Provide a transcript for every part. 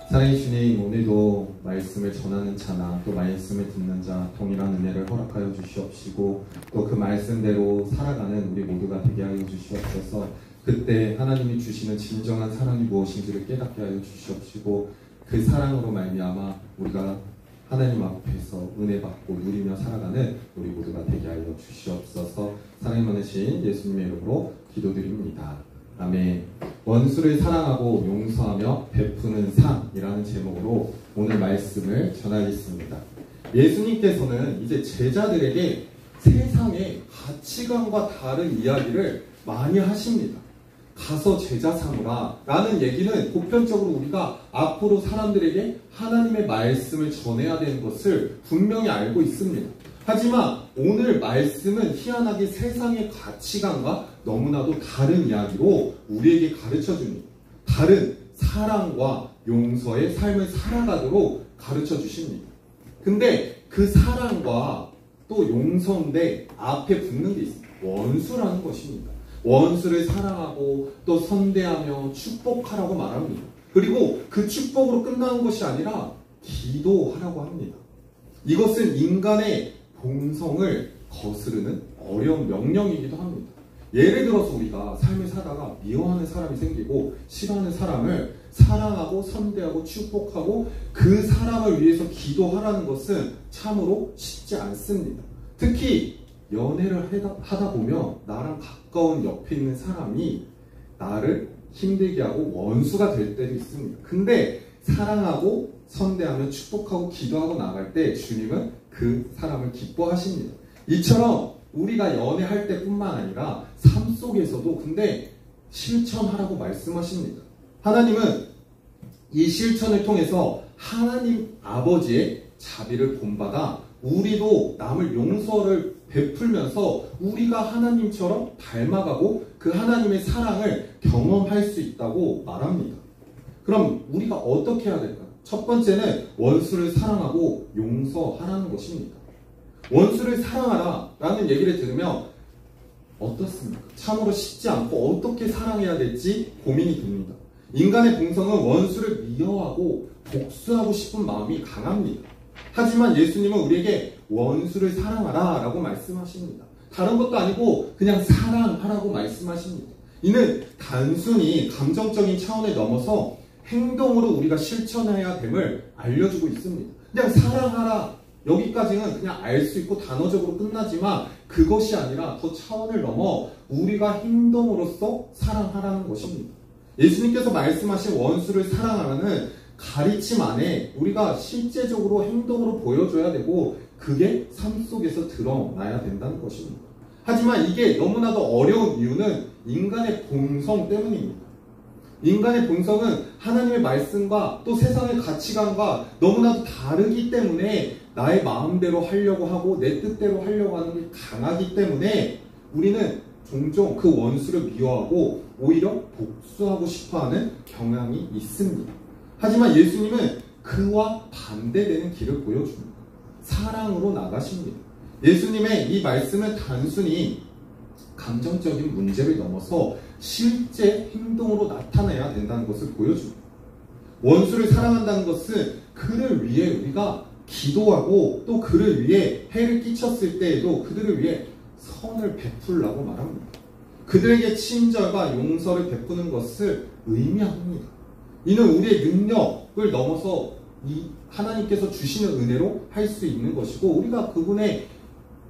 사랑의 주님, 오늘도 말씀을 전하는 자나 또 말씀을 듣는 자 동일한 은혜를 허락하여 주시옵시고 또 그 말씀대로 살아가는 우리 모두가 되게 하여 주시옵소서. 그때 하나님이 주시는 진정한 사랑이 무엇인지를 깨닫게 하여 주시옵시고 그 사랑으로 말미암아 우리가 하나님 앞에서 은혜 받고 누리며 살아가는 우리 모두가 되게 하여 주시옵소서. 사랑이 많으신 예수님의 이름으로 기도드립니다. 아멘. 원수를 사랑하고 용서하며 베푸는 상이라는 제목으로 오늘 말씀을 전하겠습니다. 예수님께서는 이제 제자들에게 세상의 가치관과 다른 이야기를 많이 하십니다. 가서 제자 삼으라 라는 얘기는 보편적으로 우리가 앞으로 사람들에게 하나님의 말씀을 전해야 되는 것을 분명히 알고 있습니다. 하지만 오늘 말씀은 희한하게 세상의 가치관과 너무나도 다른 이야기로 우리에게 가르쳐줍니다. 다른 사랑과 용서의 삶을 살아가도록 가르쳐 주십니다. 근데 그 사랑과 또 용서인데 앞에 붙는 게 있습니다. 원수라는 것입니다. 원수를 사랑하고 또 선대하며 축복하라고 말합니다. 그리고 그 축복으로 끝나는 것이 아니라 기도하라고 합니다. 이것은 인간의 본성을 거스르는 어려운 명령이기도 합니다. 예를 들어서 우리가 삶을 살다가 미워하는 사람이 생기고 싫어하는 사람을 사랑하고 선대하고 축복하고 그 사람을 위해서 기도하라는 것은 참으로 쉽지 않습니다. 특히 연애를 하다 보면 나랑 가까운 옆에 있는 사람이 나를 힘들게 하고 원수가 될 때도 있습니다. 근데 사랑하고 선대하며 축복하고 기도하고 나갈 때 주님은 그 사람을 기뻐하십니다. 이처럼 우리가 연애할 때뿐만 아니라 삶 속에서도 근데 실천하라고 말씀하십니다. 하나님은 이 실천을 통해서 하나님 아버지의 자비를 본받아 우리도 남을 용서를 베풀면서 우리가 하나님처럼 닮아가고 그 하나님의 사랑을 경험할 수 있다고 말합니다. 그럼 우리가 어떻게 해야 될까요? 첫 번째는 원수를 사랑하고 용서하라는 것입니다. 원수를 사랑하라 라는 얘기를 들으면 어떻습니까? 참으로 쉽지 않고 어떻게 사랑해야 될지 고민이 됩니다. 인간의 본성은 원수를 미워하고 복수하고 싶은 마음이 강합니다. 하지만 예수님은 우리에게 원수를 사랑하라 라고 말씀하십니다. 다른 것도 아니고 그냥 사랑하라고 말씀하십니다. 이는 단순히 감정적인 차원을 넘어서 행동으로 우리가 실천해야 됨을 알려주고 있습니다. 그냥 사랑하라 여기까지는 그냥 알 수 있고 단어적으로 끝나지만 그것이 아니라 더 차원을 넘어 우리가 행동으로써 사랑하라는 것입니다. 예수님께서 말씀하신 원수를 사랑하라는 가르침 안에 우리가 실제적으로 행동으로 보여줘야 되고 그게 삶 속에서 드러나야 된다는 것입니다. 하지만 이게 너무나도 어려운 이유는 인간의 본성 때문입니다. 인간의 본성은 하나님의 말씀과 또 세상의 가치관과 너무나도 다르기 때문에 나의 마음대로 하려고 하고 내 뜻대로 하려고 하는 게 강하기 때문에 우리는 종종 그 원수를 미워하고 오히려 복수하고 싶어하는 경향이 있습니다. 하지만 예수님은 그와 반대되는 길을 보여줍니다. 사랑으로 나가십니다. 예수님의 이 말씀은 단순히 감정적인 문제를 넘어서 실제 행동으로 나타내야 된다는 것을 보여줍니다. 원수를 사랑한다는 것은 그를 위해 우리가 기도하고 또 그를 위해 해를 끼쳤을 때에도 그들을 위해 선을 베풀라고 말합니다. 그들에게 친절과 용서를 베푸는 것을 의미합니다. 이는 우리의 능력을 넘어서 이 하나님께서 주시는 은혜로 할 수 있는 것이고 우리가 그분의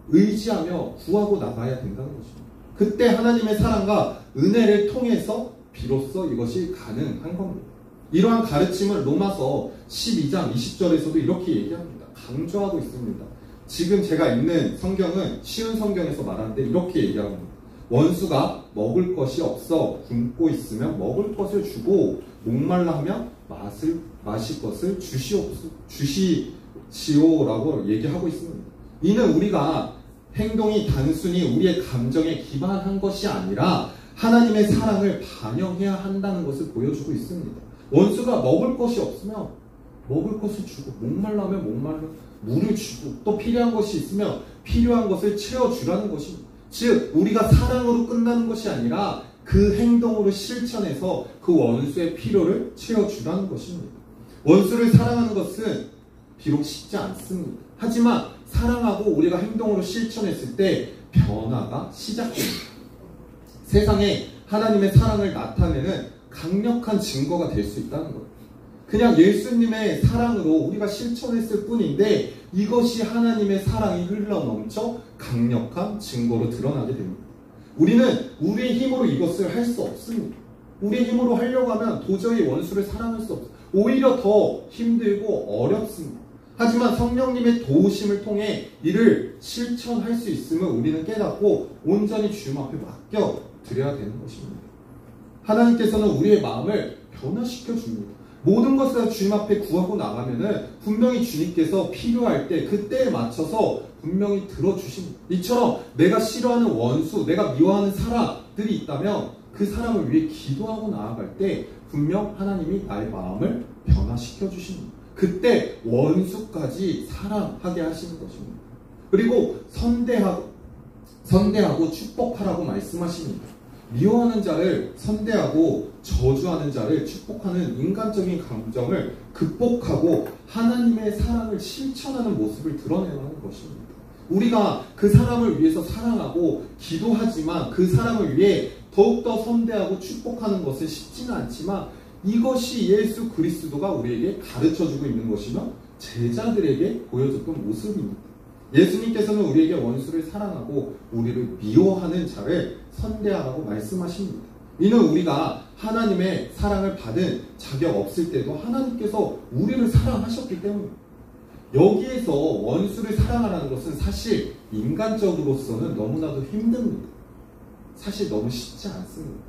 의지하며 구하고 나가야 된다는 것입니다. 그때 하나님의 사랑과 은혜를 통해서 비로소 이것이 가능한 겁니다. 이러한 가르침을 로마서 12장 20절에서도 이렇게 얘기합니다. 강조하고 있습니다. 지금 제가 읽는 성경은 쉬운 성경에서 말하는데 이렇게 얘기합니다. 원수가 먹을 것이 없어 굶고 있으면 먹을 것을 주고 목말라 하면 마실 것을 주시오라고 얘기하고 있습니다. 이는 우리가 행동이 단순히 우리의 감정에 기반한 것이 아니라 하나님의 사랑을 반영해야 한다는 것을 보여주고 있습니다. 원수가 먹을 것이 없으면 먹을 것을 주고 목말라면 목말라 물을 주고 또 필요한 것이 있으면 필요한 것을 채워주라는 것입니다. 즉 우리가 사랑으로 끝나는 것이 아니라 그 행동으로 실천해서 그 원수의 필요를 채워주라는 것입니다. 원수를 사랑하는 것은 비록 쉽지 않습니다. 하지만 사랑하고 우리가 행동으로 실천했을 때 변화가 시작됩니다. 세상에 하나님의 사랑을 나타내는 강력한 증거가 될 수 있다는 거예요. 그냥 예수님의 사랑으로 우리가 실천했을 뿐인데 이것이 하나님의 사랑이 흘러넘쳐 강력한 증거로 드러나게 됩니다. 우리는 우리의 힘으로 이것을 할 수 없습니다. 우리의 힘으로 하려고 하면 도저히 원수를 사랑할 수 없어요. 오히려 더 힘들고 어렵습니다. 하지만 성령님의 도우심을 통해 이를 실천할 수 있음을 우리는 깨닫고 온전히 주님 앞에 맡겨드려야 되는 것입니다. 하나님께서는 우리의 마음을 변화시켜 줍니다. 모든 것을 주님 앞에 구하고 나가면은 분명히 주님께서 필요할 때 그때에 맞춰서 분명히 들어주십니다. 이처럼 내가 싫어하는 원수, 내가 미워하는 사람들이 있다면 그 사람을 위해 기도하고 나아갈 때 분명 하나님이 나의 마음을 변화시켜 주십니다. 그때 원수까지 사랑하게 하시는 것입니다. 그리고 선대하고 축복하라고 말씀하십니다. 미워하는 자를 선대하고 저주하는 자를 축복하는 인간적인 감정을 극복하고 하나님의 사랑을 실천하는 모습을 드러내는 것입니다. 우리가 그 사람을 위해서 사랑하고 기도하지만 그 사람을 위해 더욱더 선대하고 축복하는 것은 쉽지는 않지만 이것이 예수 그리스도가 우리에게 가르쳐주고 있는 것이며 제자들에게 보여줬던 모습입니다. 예수님께서는 우리에게 원수를 사랑하고 우리를 미워하는 자를 선대하라고 말씀하십니다. 이는 우리가 하나님의 사랑을 받은 자격 없을 때도 하나님께서 우리를 사랑하셨기 때문입니다. 여기에서 원수를 사랑하라는 것은 사실 인간적으로서는 너무나도 힘듭니다. 사실 너무 쉽지 않습니다.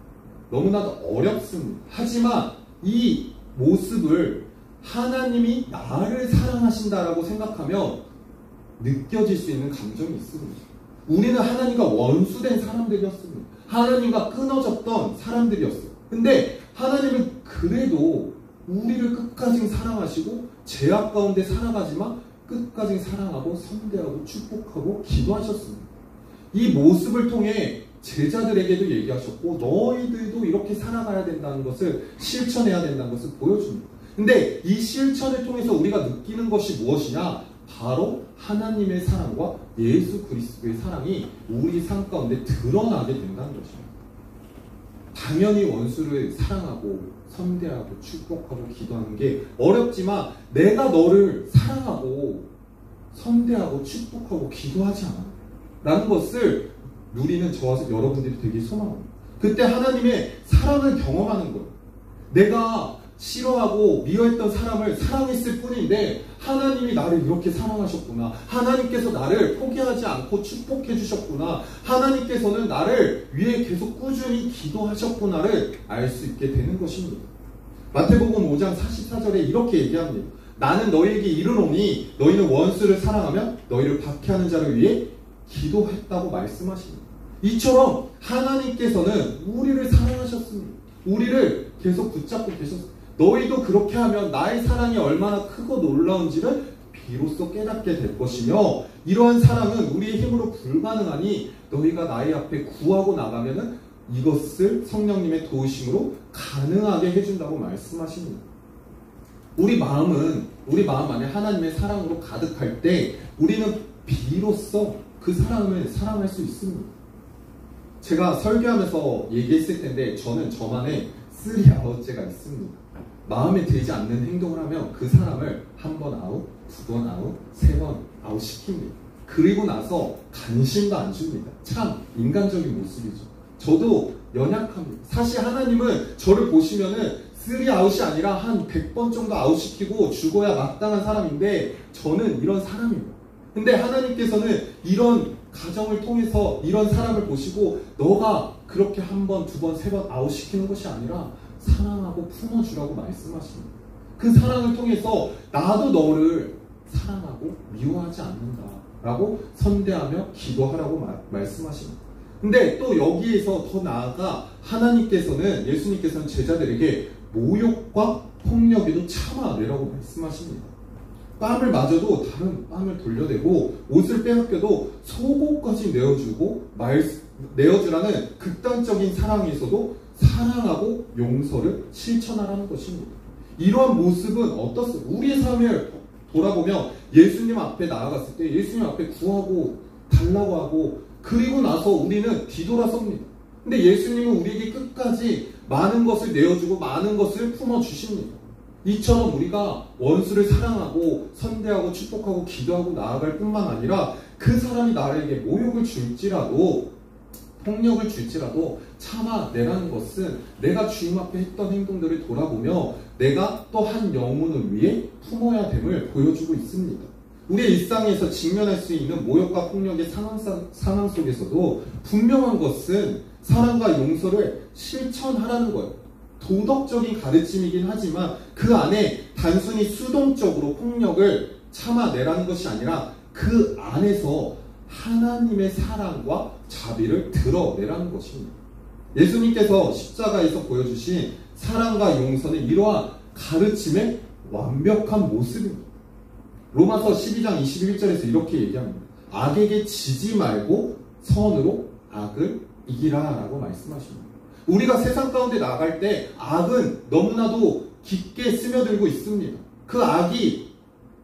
너무나도 어렵습니다. 하지만 이 모습을 하나님이 나를 사랑하신다라고 생각하면 느껴질 수 있는 감정이 있습니다. 우리는 하나님과 원수된 사람들이었습니다. 하나님과 끊어졌던 사람들이었어요. 근데 하나님은 그래도 우리를 끝까지 사랑하시고 죄악 가운데 살아가지만 끝까지 사랑하고 선대하고 축복하고 기도하셨습니다. 이 모습을 통해 제자들에게도 얘기하셨고 너희들도 이렇게 살아가야 된다는 것을 실천해야 된다는 것을 보여줍니다. 근데 이 실천을 통해서 우리가 느끼는 것이 무엇이냐? 바로 하나님의 사랑과 예수 그리스도의 사랑이 우리 삶 가운데 드러나게 된다는 것입니다. 당연히 원수를 사랑하고 선대하고 축복하고 기도하는 게 어렵지만 내가 너를 사랑하고 선대하고 축복하고 기도하지 않아 라는 것을 누리는 저와 여러분들이 되게 소망합니다. 그때 하나님의 사랑을 경험하는 거예요. 내가 싫어하고 미워했던 사람을 사랑했을 뿐인데 하나님이 나를 이렇게 사랑하셨구나. 하나님께서 나를 포기하지 않고 축복해 주셨구나. 하나님께서는 나를 위해 계속 꾸준히 기도하셨구나를 알 수 있게 되는 것입니다. 마태복음 5장 44절에 이렇게 얘기합니다. 나는 너희에게 이르노니 너희는 원수를 사랑하면 너희를 박해하는 자를 위해 기도했다고 말씀하십니다. 이처럼 하나님께서는 우리를 사랑하셨습니다. 우리를 계속 붙잡고 계셨습니다. 너희도 그렇게 하면 나의 사랑이 얼마나 크고 놀라운지를 비로소 깨닫게 될 것이며 이러한 사랑은 우리의 힘으로 불가능하니 너희가 나의 앞에 구하고 나가면은 이것을 성령님의 도우심으로 가능하게 해준다고 말씀하십니다. 우리 마음 안에 하나님의 사랑으로 가득할 때 우리는 비로소 그 사람을 사랑할 수 있습니다. 제가 설교하면서 얘기했을 텐데 저는 저만의 3아웃제가 있습니다. 마음에 들지 않는 행동을 하면 그 사람을 한 번 아웃, 2번 아웃, 3번 아웃 시킵니다. 그리고 나서 관심도 안 줍니다. 참 인간적인 모습이죠. 저도 연약합니다. 사실 하나님은 저를 보시면은 3아웃이 아니라 한 100번 정도 아웃시키고 죽어야 마땅한 사람인데 저는 이런 사람입니다. 근데 하나님께서는 이런 가정을 통해서 이런 사람을 보시고 너가 그렇게 한 번, 2번, 3번 아웃시키는 것이 아니라 사랑하고 품어주라고 말씀하십니다. 그 사랑을 통해서 나도 너를 사랑하고 미워하지 않는다 라고 선대하며 기도하라고 말씀하십니다. 근데 또 여기에서 더 나아가 예수님께서는 제자들에게 모욕과 폭력에도 참아내라고 말씀하십니다. 뺨을 맞아도 다른 뺨을 돌려대고 옷을 빼앗겨도 속옷까지 내어주고 내어주라는 극단적인 사랑에서도 사랑하고 용서를 실천하라는 것입니다. 이러한 모습은 어떻습니까? 우리의 삶을 돌아보면 예수님 앞에 나아갔을 때 예수님 앞에 구하고 달라고 하고 그리고 나서 우리는 뒤돌아섭니다. 근데 예수님은 우리에게 끝까지 많은 것을 내어주고 많은 것을 품어주십니다. 이처럼 우리가 원수를 사랑하고 선대하고 축복하고 기도하고 나아갈 뿐만 아니라 그 사람이 나에게 모욕을 줄지라도 폭력을 줄지라도 참아내라는 것은 내가 주님 앞에 했던 행동들을 돌아보며 내가 또 한 영혼을 위해 품어야 됨을 보여주고 있습니다. 우리의 일상에서 직면할 수 있는 모욕과 폭력의 상황 속에서도 분명한 것은 사랑과 용서를 실천하라는 거예요. 도덕적인 가르침이긴 하지만 그 안에 단순히 수동적으로 폭력을 참아내라는 것이 아니라 그 안에서 하나님의 사랑과 자비를 드러내라는 것입니다. 예수님께서 십자가에서 보여주신 사랑과 용서는 이러한 가르침의 완벽한 모습입니다. 로마서 12장 21절에서 이렇게 얘기합니다. 악에게 지지 말고 선으로 악을 이기라 라고 말씀하십니다. 우리가 세상 가운데 나아갈 때 악은 너무나도 깊게 스며들고 있습니다. 그 악이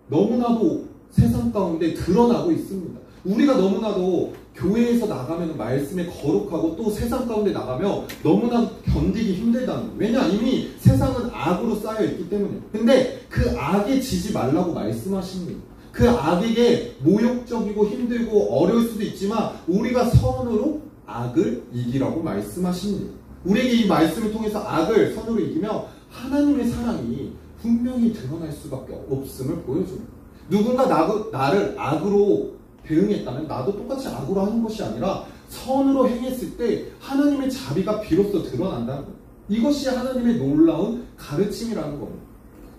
너무나도 세상 가운데 드러나고 있습니다. 우리가 너무나도 교회에서 나가면 말씀에 거룩하고 또 세상 가운데 나가면 너무나 견디기 힘들다는 거예요. 왜냐? 이미 세상은 악으로 쌓여 있기 때문이에요. 근데 그 악에 지지 말라고 말씀하십니다. 그 악에게 모욕적이고 힘들고 어려울 수도 있지만 우리가 선으로 악을 이기라고 말씀하십니다. 우리에게 이 말씀을 통해서 악을 선으로 이기며 하나님의 사랑이 분명히 드러날 수밖에 없음을 보여줍니다. 누군가 나를 악으로 대응했다면 나도 똑같이 악으로 하는 것이 아니라 선으로 행했을 때 하나님의 자비가 비로소 드러난다는 거예요. 이것이 하나님의 놀라운 가르침이라는 겁니다.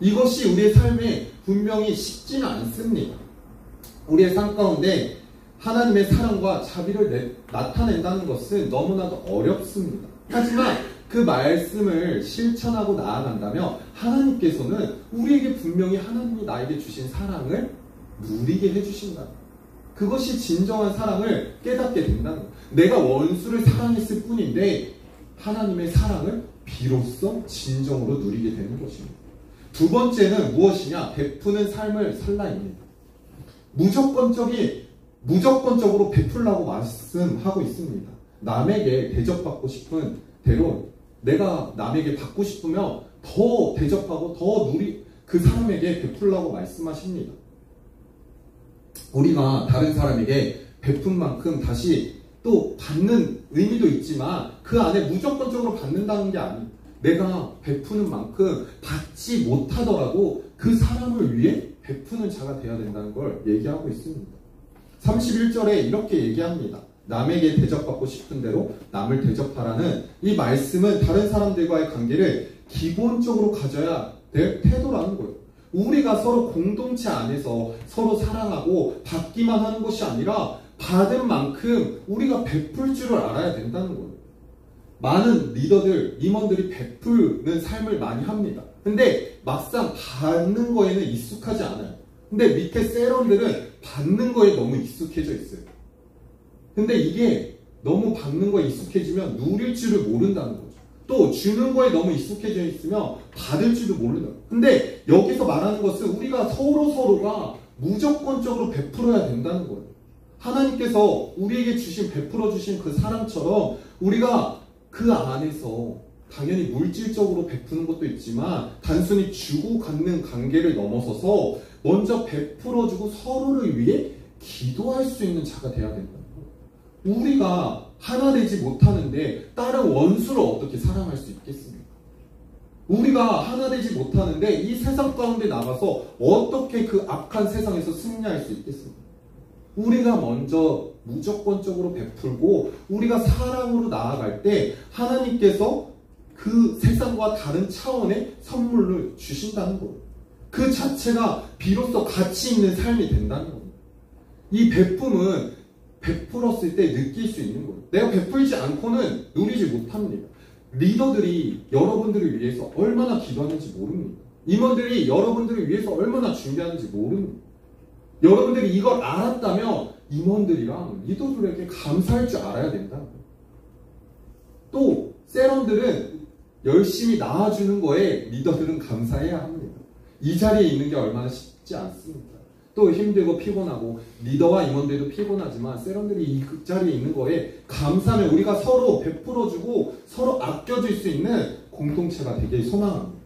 이것이 우리의 삶에 분명히 쉽지는 않습니다. 우리의 삶 가운데 하나님의 사랑과 자비를 나타낸다는 것은 너무나도 어렵습니다. 하지만 그 말씀을 실천하고 나아간다면 하나님께서는 우리에게 분명히 하나님이 나에게 주신 사랑을 누리게 해주신다. 그것이 진정한 사랑을 깨닫게 된다는 거예요. 내가 원수를 사랑했을 뿐인데 하나님의 사랑을 비로소 진정으로 누리게 되는 것입니다. 두 번째는 무엇이냐? 베푸는 삶을 살라입니다. 무조건적으로 베풀라고 말씀하고 있습니다. 남에게 대접받고 싶은 대로 내가 남에게 받고 싶으면 더 대접하고 더 그 사람에게 베풀라고 말씀하십니다. 우리가 다른 사람에게 베푼 만큼 다시 또 받는 의미도 있지만 그 안에 무조건적으로 받는다는 게 아니에요. 내가 베푸는 만큼 받지 못하더라도 그 사람을 위해 베푸는 자가 되어야 된다는 걸 얘기하고 있습니다. 31절에 이렇게 얘기합니다. 남에게 대접받고 싶은 대로 남을 대접하라는 이 말씀은 다른 사람들과의 관계를 기본적으로 가져야 될 태도라는 거예요. 우리가 서로 공동체 안에서 서로 사랑하고 받기만 하는 것이 아니라 받은 만큼 우리가 베풀 줄을 알아야 된다는 거예요. 많은 리더들, 임원들이 베푸는 삶을 많이 합니다. 근데 막상 받는 거에는 익숙하지 않아요. 근데 밑에 세런들은 받는 거에 너무 익숙해져 있어요. 근데 이게 너무 받는 거에 익숙해지면 누릴 줄을 모른다는 거죠. 또 주는 거에 너무 익숙해져 있으면 받을 줄도 모른다. 근데 여기서 말하는 것은 우리가 서로가 무조건적으로 베풀어야 된다는 거예요. 하나님께서 우리에게 베풀어 주신 그 사랑처럼 우리가 그 안에서 당연히 물질적으로 베푸는 것도 있지만 단순히 주고 받는 관계를 넘어서서 먼저 베풀어주고 서로를 위해 기도할 수 있는 자가 되어야 된다. 우리가 하나 되지 못하는데 다른 원수를 어떻게 사랑할 수 있겠습니까? 우리가 하나 되지 못하는데 이 세상 가운데 나가서 어떻게 그 악한 세상에서 승리할 수 있겠습니까? 우리가 먼저 무조건적으로 베풀고 우리가 사랑으로 나아갈 때 하나님께서 그 세상과 다른 차원의 선물을 주신다는 거예요. 그 자체가 비로소 가치 있는 삶이 된다는 겁니다. 이 베품은 베풀었을 때 느낄 수 있는 거예요. 내가 베풀지 않고는 누리지 못합니다. 리더들이 여러분들을 위해서 얼마나 기도하는지 모릅니다. 임원들이 여러분들을 위해서 얼마나 준비하는지 모릅니다. 여러분들이 이걸 알았다면 임원들이랑 리더들에게 감사할 줄 알아야 된다. 또 세런들은 열심히 나와주는 거에 리더들은 감사해야 합니다. 이 자리에 있는 게 얼마나 쉽지 않습니다. 또 힘들고 피곤하고 리더와 임원들도 피곤하지만 세런들이 이 자리에 있는 거에 감사하면 우리가 서로 베풀어주고 서로 아껴줄 수 있는 공동체가 되길 소망합니다.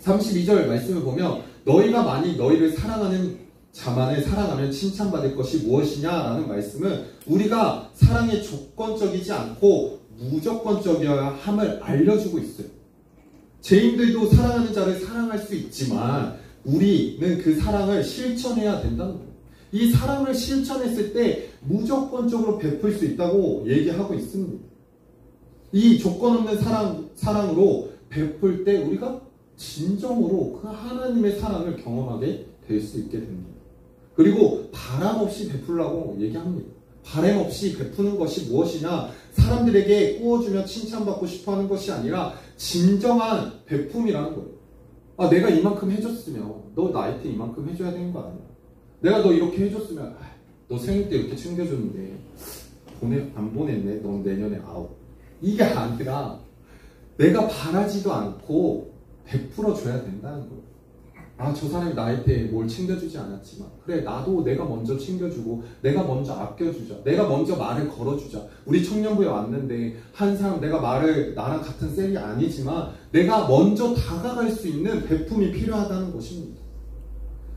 32절 말씀을 보면 너희가 만일 너희를 사랑하는 자만을 사랑하면 칭찬받을 것이 무엇이냐라는 말씀은 우리가 사랑이 조건적이지 않고 무조건적이어야 함을 알려주고 있어요. 죄인들도 사랑하는 자를 사랑할 수 있지만 우리는 그 사랑을 실천해야 된다는 거예요. 이 사랑을 실천했을 때 무조건적으로 베풀 수 있다고 얘기하고 있습니다. 이 조건 없는 사랑으로 베풀 때 우리가 진정으로 그 하나님의 사랑을 경험하게 될 수 있게 됩니다. 그리고 바람 없이 베풀라고 얘기합니다. 바람 없이 베푸는 것이 무엇이냐? 사람들에게 꾸어주며 칭찬받고 싶어하는 것이 아니라 진정한 베품이라는 거예요. 아, 내가 이만큼 해줬으면 너 나한테 이만큼 해줘야 되는 거 아니야? 내가 너 이렇게 해줬으면 너 생일 때 이렇게 챙겨줬는데 안 보냈네. 넌 내년에 아웃. 이게 아니라 내가 바라지도 않고 베풀어줘야 된다는 거예요. 아, 저 사람이 나한테 뭘 챙겨주지 않았지만 그래, 나도 내가 먼저 챙겨주고 내가 먼저 아껴주자. 내가 먼저 말을 걸어주자. 우리 청년부에 왔는데 한 사람 내가 나랑 같은 셀이 아니지만 내가 먼저 다가갈 수 있는 베품이 필요하다는 것입니다.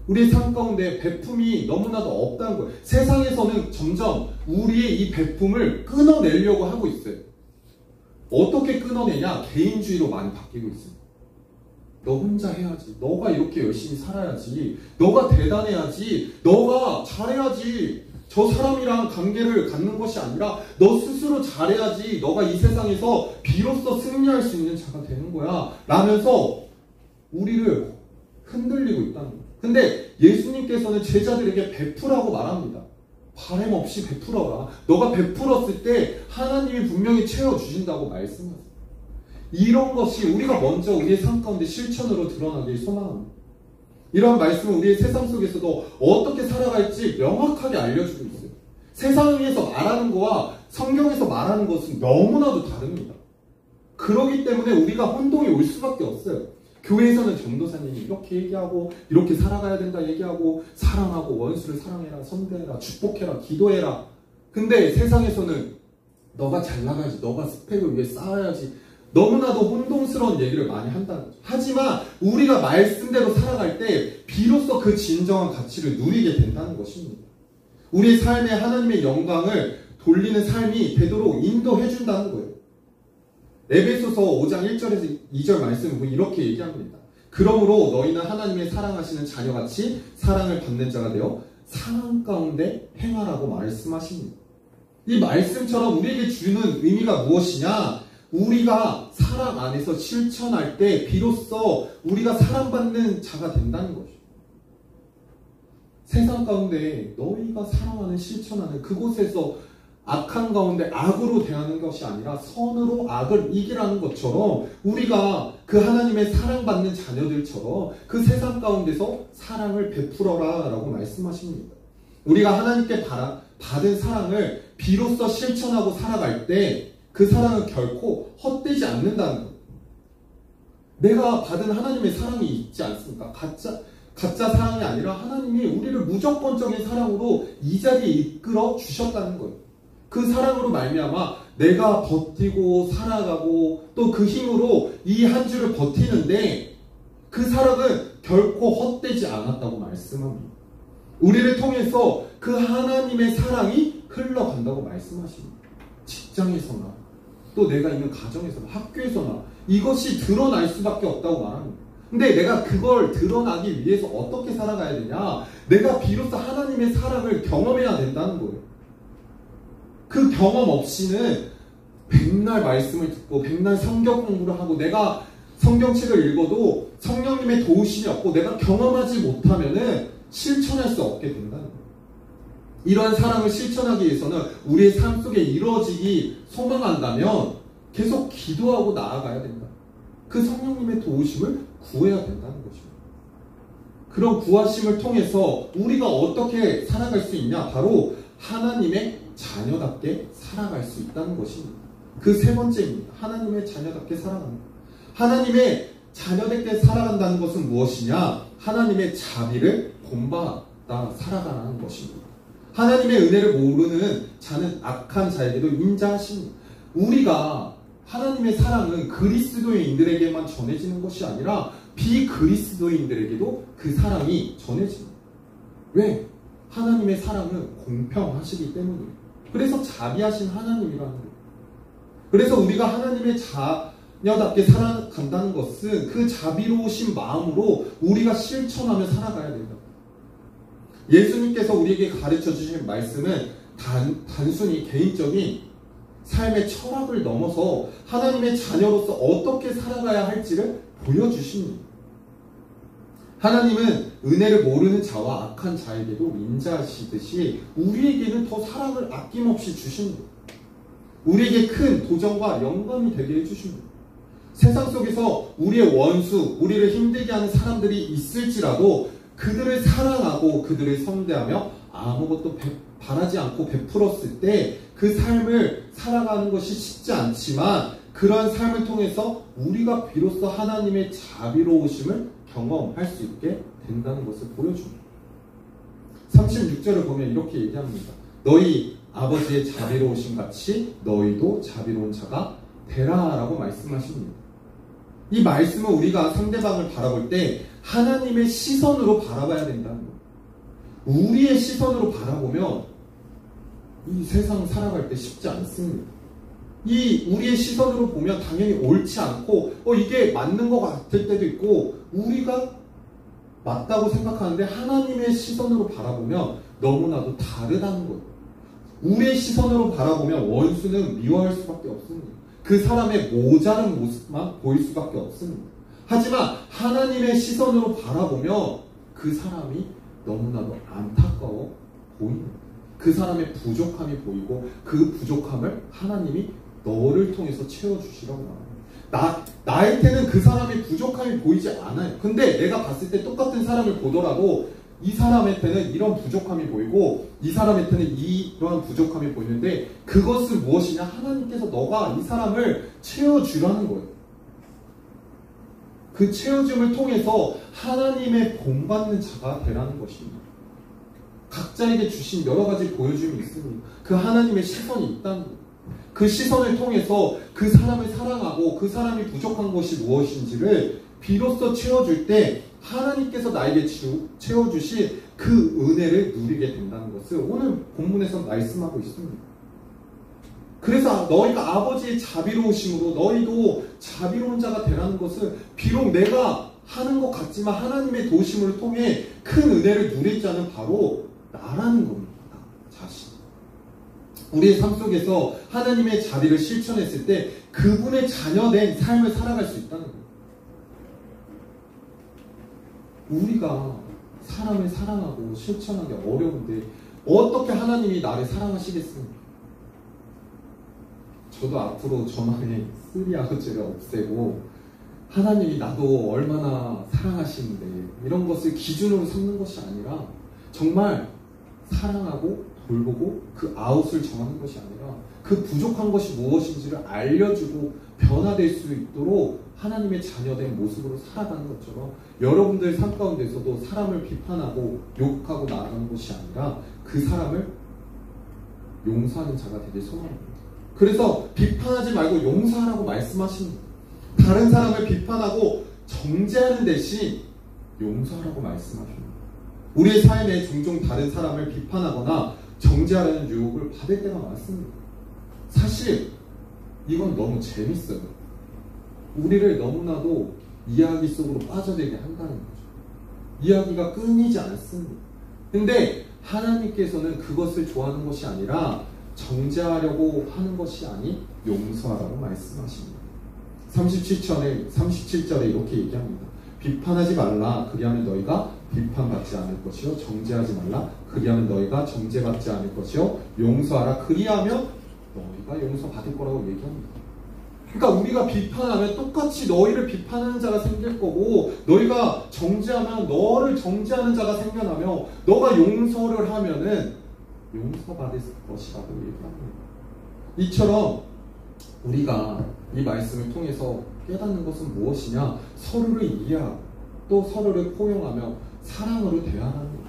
우리의 삶 가운데 베품이 너무나도 없다는 거예요. 세상에서는 점점 우리의 이 베품을 끊어내려고 하고 있어요. 어떻게 끊어내냐? 개인주의로 많이 바뀌고 있습니다. 너 혼자 해야지. 너가 이렇게 열심히 살아야지. 너가 대단해야지. 너가 잘해야지. 저 사람이랑 관계를 갖는 것이 아니라 너 스스로 잘해야지. 너가 이 세상에서 비로소 승리할 수 있는 자가 되는 거야. 라면서 우리를 흔들리고 있다는 거예요. 근데 예수님께서는 제자들에게 베풀라고 말합니다. 바람 없이 베풀어라. 너가 베풀었을 때 하나님이 분명히 채워주신다고 말씀하세요. 이런 것이 우리가 먼저 우리의 삶 가운데 실천으로 드러나길 소망합니다. 이런 말씀은 우리의 세상 속에서도 어떻게 살아갈지 명확하게 알려주고 있어요. 세상에서 말하는 거와 성경에서 말하는 것은 너무나도 다릅니다. 그렇기 때문에 우리가 혼동이 올 수밖에 없어요. 교회에서는 전도사님이 이렇게 얘기하고 이렇게 살아가야 된다 얘기하고 사랑하고 원수를 사랑해라, 선대해라, 축복해라, 기도해라. 근데 세상에서는 너가 잘 나가야지, 너가 스펙을 위해 쌓아야지. 너무나도 혼동스러운 얘기를 많이 한다는 거죠. 하지만 우리가 말씀대로 살아갈 때 비로소 그 진정한 가치를 누리게 된다는 것입니다. 우리의 삶에 하나님의 영광을 돌리는 삶이 되도록 인도해준다는 거예요. 에베소서 5장 1절에서 2절 말씀을 보면 이렇게 얘기합니다. 그러므로 너희는 하나님의 사랑하시는 자녀같이 사랑을 받는 자가 되어 사랑 가운데 행하라고 말씀하십니다. 이 말씀처럼 우리에게 주는 의미가 무엇이냐? 우리가 사랑 안에서 실천할 때 비로소 우리가 사랑받는 자가 된다는 것이죠. 세상 가운데 너희가 사랑하는 실천하는 그곳에서 악한 가운데 악으로 대하는 것이 아니라 선으로 악을 이기라는 것처럼 우리가 그 하나님의 사랑받는 자녀들처럼 그 세상 가운데서 사랑을 베풀어라 라고 말씀하십니다. 우리가 하나님께 받은 사랑을 비로소 실천하고 살아갈 때 그 사랑은 결코 헛되지 않는다는 것. 내가 받은 하나님의 사랑이 있지 않습니까? 가짜 사랑이 아니라 하나님이 우리를 무조건적인 사랑으로 이 자리에 이끌어 주셨다는 거예요. 그 사랑으로 말미암아 내가 버티고 살아가고 또 그 힘으로 이 한 주를 버티는데 그 사랑은 결코 헛되지 않았다고 말씀합니다. 우리를 통해서 그 하나님의 사랑이 흘러간다고 말씀하십니다. 직장에서나 또 내가 있는 가정에서나 학교에서나 이것이 드러날 수밖에 없다고 말합니다. 근데 내가 그걸 드러나기 위해서 어떻게 살아가야 되냐? 내가 비로소 하나님의 사랑을 경험해야 된다는 거예요. 그 경험 없이는 백날 말씀을 듣고 백날 성경 공부를 하고 내가 성경책을 읽어도 성령님의 도우심이 없고 내가 경험하지 못하면은 실천할 수 없게 된다는 거예요. 이러한 사랑을 실천하기 위해서는 우리의 삶 속에 이루어지기 소망한다면 계속 기도하고 나아가야 된다. 그 성령님의 도우심을 구해야 된다는 것입니다. 그런 구하심을 통해서 우리가 어떻게 살아갈 수 있냐? 바로 하나님의 자녀답게 살아갈 수 있다는 것입니다. 그 세 번째입니다. 하나님의 자녀답게 살아가는 것. 하나님의 자녀답게 살아간다는 것은 무엇이냐? 하나님의 자비를 본받아 살아가는 것입니다. 하나님의 은혜를 모르는 자는 악한 자에게도 인자하십니다. 우리가 하나님의 사랑은 그리스도인들에게만 전해지는 것이 아니라 비그리스도인들에게도 그 사랑이 전해집니다. 왜? 하나님의 사랑은 공평하시기 때문이에요. 그래서 자비하신 하나님이라는 거예요. 그래서 우리가 하나님의 자녀답게 살아간다는 것은 그 자비로우신 마음으로 우리가 실천하며 살아가야 된다. 예수님께서 우리에게 가르쳐 주신 말씀은 단순히 개인적인 삶의 철학을 넘어서 하나님의 자녀로서 어떻게 살아가야 할지를 보여주십니다. 하나님은 은혜를 모르는 자와 악한 자에게도 인자하시듯이 우리에게는 더 사랑을 아낌없이 주십니다. 우리에게 큰 도전과 영광이 되게 해주십니다. 세상 속에서 우리의 원수, 우리를 힘들게 하는 사람들이 있을지라도 그들을 사랑하고 그들을 선대하며 아무것도 바라지 않고 베풀었을 때 그 삶을 살아가는 것이 쉽지 않지만 그러한 삶을 통해서 우리가 비로소 하나님의 자비로우심을 경험할 수 있게 된다는 것을 보여줍니다. 36절을 보면 이렇게 얘기합니다. 너희 아버지의 자비로우심 같이 너희도 자비로운 자가 되라 라고 말씀하십니다. 이 말씀은 우리가 상대방을 바라볼 때 하나님의 시선으로 바라봐야 된다는 거예요. 우리의 시선으로 바라보면 이 세상 살아갈 때 쉽지 않습니다. 우리의 시선으로 보면 당연히 옳지 않고 이게 맞는 것 같을 때도 있고 우리가 맞다고 생각하는데 하나님의 시선으로 바라보면 너무나도 다르다는 거예요. 우리의 시선으로 바라보면 원수는 미워할 수밖에 없습니다. 그 사람의 모자른 모습만 보일 수밖에 없습니다. 하지만 하나님의 시선으로 바라보면 그 사람이 너무나도 안타까워 보입니다. 그 사람의 부족함이 보이고 그 부족함을 하나님이 너를 통해서 채워주시라고 말합니다. 나한테는 그 사람의 부족함이 보이지 않아요. 근데 내가 봤을 때 똑같은 사람을 보더라도 이 사람한테는 이런 부족함이 보이고 이 사람한테는 이러한 부족함이 보이는데 그것은 무엇이냐? 하나님께서 너가 이 사람을 채워주라는 거예요. 그 채워줌을 통해서 하나님의 본받는 자가 되라는 것입니다. 각자에게 주신 여러 가지 보여줌이 있습니다. 그 하나님의 시선이 있다는 거예요. 그 시선을 통해서 그 사람을 사랑하고 그 사람이 부족한 것이 무엇인지를 비로소 채워줄 때 하나님께서 나에게 채워주신 그 은혜를 누리게 된다는 것을 오늘 본문에서 말씀하고 있습니다. 그래서 너희가 아버지의 자비로우심으로 너희도 자비로운 자가 되라는 것은 비록 내가 하는 것 같지만 하나님의 도우심을 통해 큰 은혜를 누릴 자는 바로 나라는 겁니다. 자신. 우리의 삶 속에서 하나님의 자비를 실천했을 때 그분의 자녀된 삶을 살아갈 수 있다는 거예요. 우리가 사람을 사랑하고 실천하기 어려운데 어떻게 하나님이 나를 사랑하시겠습니까? 저도 앞으로 저만의 쓰리아웃을 없애고 하나님이 나도 얼마나 사랑하시는데 이런 것을 기준으로 삼는 것이 아니라 정말 사랑하고 돌보고 그 아웃을 정하는 것이 아니라 그 부족한 것이 무엇인지를 알려주고 변화될 수 있도록 하나님의 자녀된 모습으로 살아가는 것처럼 여러분들 삶 가운데서도 사람을 비판하고 욕하고 나아가는 것이 아니라 그 사람을 용서하는 자가 되길 소망합니다. 그래서 비판하지 말고 용서하라고 말씀하십니다. 다른 사람을 비판하고 정죄하는 대신 용서하라고 말씀하십니다. 우리의 삶에 종종 다른 사람을 비판하거나 정죄하려는 유혹을 받을 때가 많습니다. 사실 이건 너무 재밌어요. 우리를 너무나도 이야기 속으로 빠져들게 한다는 거죠. 이야기가 끊이지 않습니다. 근데 하나님께서는 그것을 좋아하는 것이 아니라 정죄하려고 하는 것이 아닌 용서하라고 말씀하십니다. 37절에 이렇게 얘기합니다. 비판하지 말라. 그리하면 너희가 비판받지 않을 것이요. 정죄하지 말라. 그리하면 너희가 정죄받지 않을 것이요. 용서하라. 그리하면 너희가 용서받을 거라고 얘기합니다. 그러니까 우리가 비판하면 똑같이 너희를 비판하는 자가 생길 거고 너희가 정죄하면 너를 정죄하는 자가 생겨나며 너가 용서를 하면은 용서받을 것이라고 얘기합니다. 이처럼 우리가 이 말씀을 통해서 깨닫는 것은 무엇이냐? 서로를 이해하고 또 서로를 포용하며 사랑으로 대하는 것.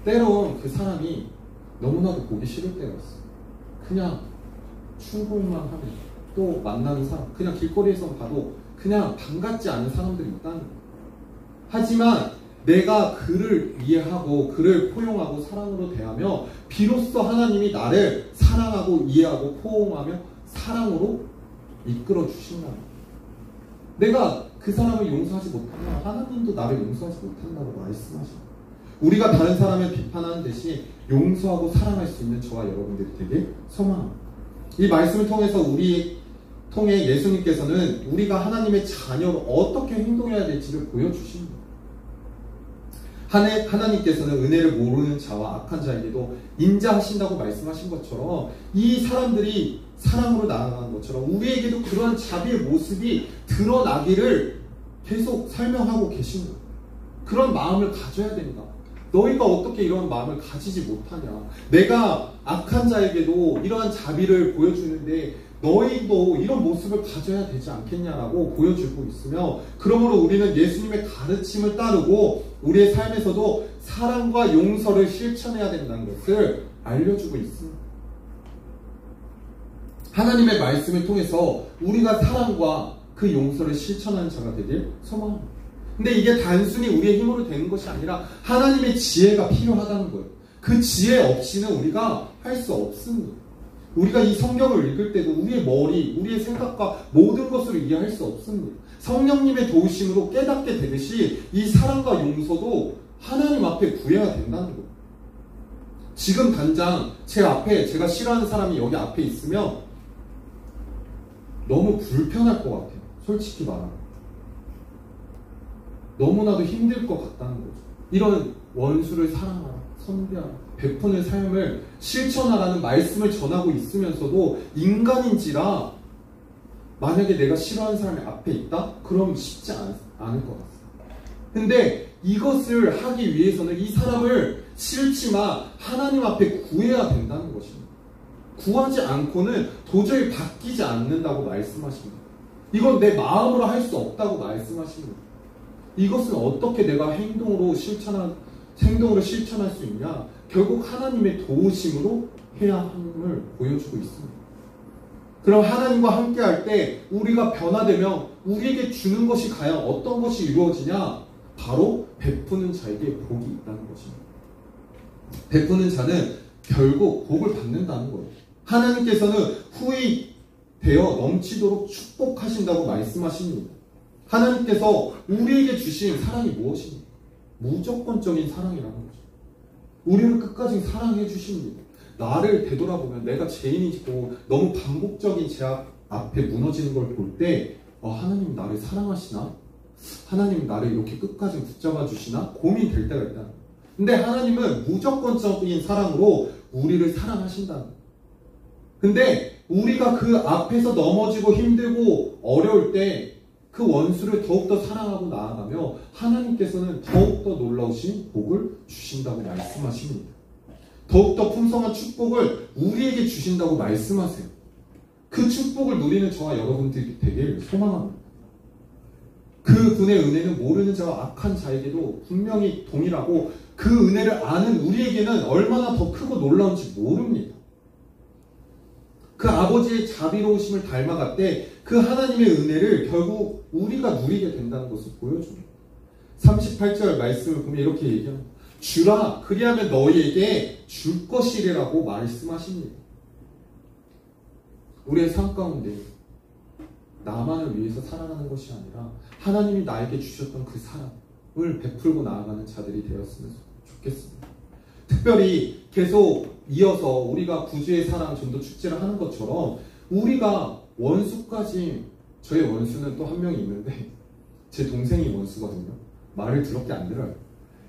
때론 그 사람이 너무나도 보기 싫을 때가 있어요. 그냥 출근만 하면 또 만나는 사람, 그냥 길거리에서 봐도 그냥 반갑지 않은 사람들이 있다는 거예요. 하지만 내가 그를 이해하고 그를 포용하고 사랑으로 대하며 비로소 하나님이 나를 사랑하고 이해하고 포용하며 사랑으로 이끌어 주신다는 거예요. 내가 그 사람을 용서하지 못하면 하나님도 나를 용서하지 못한다고 말씀하십니다. 우리가 다른 사람을 비판하는 대신 용서하고 사랑할 수 있는 저와 여러분들이 되게 소망합니다. 이 말씀을 통해서 통해 예수님께서는 우리가 하나님의 자녀로 어떻게 행동해야 될지를 보여주십니다. 하나님께서는 은혜를 모르는 자와 악한 자에게도 인자하신다고 말씀하신 것처럼 이 사람들이 사랑으로 나아가는 것처럼 우리에게도 그러한 자비의 모습이 드러나기를 계속 설명하고 계십니다. 그런 마음을 가져야 된다. 너희가 어떻게 이런 마음을 가지지 못하냐. 내가 악한 자에게도 이러한 자비를 보여주는데 너희도 이런 모습을 가져야 되지 않겠냐라고 보여주고 있으며, 그러므로 우리는 예수님의 가르침을 따르고 우리의 삶에서도 사랑과 용서를 실천해야 된다는 것을 알려주고 있습니다. 하나님의 말씀을 통해서 우리가 사랑과 그 용서를 실천하는 자가 되길 소망합니다. 근데 이게 단순히 우리의 힘으로 되는 것이 아니라 하나님의 지혜가 필요하다는 거예요. 그 지혜 없이는 우리가 할 수 없습니다. 우리가 이 성경을 읽을 때도 우리의 머리, 우리의 생각과 모든 것을 이해할 수 없습니다. 성령님의 도우심으로 깨닫게 되듯이 이 사랑과 용서도 하나님 앞에 구해야 된다는 거예요. 지금 당장 제 앞에 제가 싫어하는 사람이 여기 앞에 있으면 너무 불편할 것 같아요. 솔직히 말하면. 너무나도 힘들 것 같다는 거죠. 이런 원수를 사랑하라, 선대하라, 베푸는 삶을 실천하라는 말씀을 전하고 있으면서도 인간인지라 만약에 내가 싫어하는 사람이 앞에 있다? 그럼 쉽지 않을 것 같습니다. 근데 이것을 하기 위해서는 이 사람을 싫지만 하나님 앞에 구해야 된다는 것입니다. 구하지 않고는 도저히 바뀌지 않는다고 말씀하십니다. 이건 내 마음으로 할 수 없다고 말씀하십니다. 이것은 어떻게 내가 행동으로 실천할 수 있냐? 결국 하나님의 도우심으로 해야 함을 보여주고 있습니다. 그럼 하나님과 함께 할 때 우리가 변화되면 우리에게 주는 것이 과연 어떤 것이 이루어지냐? 바로 베푸는 자에게 복이 있다는 것입니다. 베푸는 자는 결국 복을 받는다는 거예요. 하나님께서는 후히 되어 넘치도록 축복하신다고 말씀하십니다. 하나님께서 우리에게 주신 사랑이 무엇입니까? 무조건적인 사랑이라는 거죠. 우리를 끝까지 사랑해 주십니다. 나를 되돌아보면 내가 죄인이고 너무 반복적인 죄악 앞에 무너지는 걸 볼 때 하나님 나를 사랑하시나? 하나님 나를 이렇게 끝까지 붙잡아 주시나? 고민될 때가 있다. 근데 하나님은 무조건적인 사랑으로 우리를 사랑하신다는 거예요. 근데 우리가 그 앞에서 넘어지고 힘들고 어려울 때 그 원수를 더욱더 사랑하고 나아가며 하나님께서는 더욱더 놀라우신 복을 주신다고 말씀하십니다. 더욱더 풍성한 축복을 우리에게 주신다고 말씀하세요. 그 축복을 누리는 저와 여러분들이 되길 소망합니다. 그 분의 은혜는 모르는 자와 악한 자에게도 분명히 동일하고 그 은혜를 아는 우리에게는 얼마나 더 크고 놀라운지 모릅니다. 그 아버지의 자비로우심을 닮아갔대 그 하나님의 은혜를 결국 우리가 누리게 된다는 것을 보여줍니다. 38절 말씀을 보면 이렇게 얘기합니다. 주라 그리하면 너희에게 줄 것이라고 말씀하십니다. 우리의 삶 가운데 나만을 위해서 살아가는 것이 아니라 하나님이 나에게 주셨던 그 사랑을 베풀고 나아가는 자들이 되었으면 좋겠습니다. 특별히 계속 이어서 우리가 구주의 사랑 전도 축제를 하는 것처럼 우리가 원수까지, 저의 원수는 또 한 명이 있는데 제 동생이 원수거든요. 말을 더럽게 안 들어요.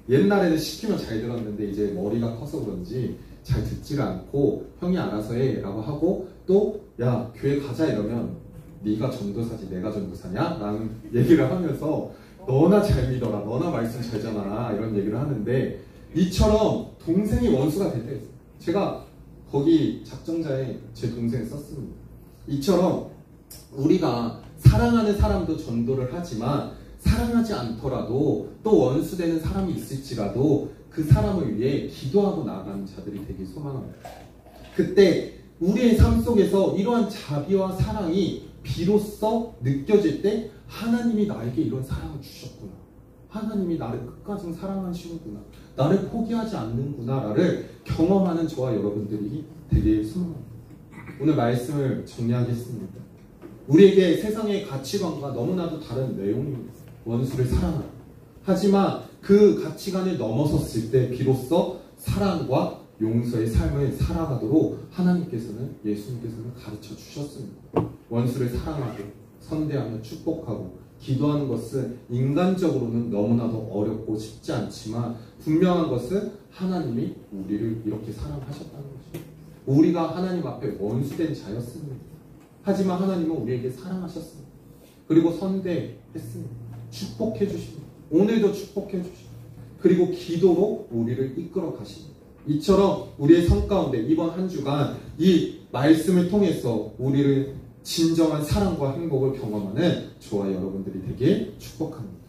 옛날에는 시키면 잘 들었는데 이제 머리가 커서 그런지 잘 듣지가 않고 형이 알아서 해 라고 하고 또 야 교회 가자 이러면 네가 전도사지 내가 전도사냐? 라는 얘기를 하면서 너나 잘 믿어라, 너나 말씀 잘 전하라 이런 얘기를 하는데 이처럼 동생이 원수가 될 때 있어요. 제가 거기 작정자에 제 동생을 썼습니다. 이처럼 우리가 사랑하는 사람도 전도를 하지만 사랑하지 않더라도 또 원수되는 사람이 있을지라도 그 사람을 위해 기도하고 나아가는 자들이 되길 소망합니다. 그때 우리의 삶 속에서 이러한 자비와 사랑이 비로소 느껴질 때 하나님이 나에게 이런 사랑을 주셨구나. 하나님이 나를 끝까지 사랑하시는구나. 나를 포기하지 않는구나를 경험하는 저와 여러분들이 되길 소망합니다. 오늘 말씀을 정리하겠습니다. 우리에게 세상의 가치관과 너무나도 다른 내용입니다. 원수를 사랑하라. 하지만 그 가치관을 넘어섰을 때 비로소 사랑과 용서의 삶을 살아가도록 하나님께서는, 예수님께서는 가르쳐 주셨습니다. 원수를 사랑하고 선대하며 축복하고 기도하는 것은 인간적으로는 너무나도 어렵고 쉽지 않지만 분명한 것은 하나님이 우리를 이렇게 사랑하셨다는 것입니다. 우리가 하나님 앞에 원수된 자였습니다. 하지만 하나님은 우리에게 사랑하셨습니다. 그리고 선대했습니다. 축복해 주십니다. 오늘도 축복해 주십니다. 그리고 기도로 우리를 이끌어 가십니다. 이처럼 우리의 삶 가운데 이번 한 주간 이 말씀을 통해서 우리를 진정한 사랑과 행복을 경험하는 저와 여러분들이 되길 축복합니다.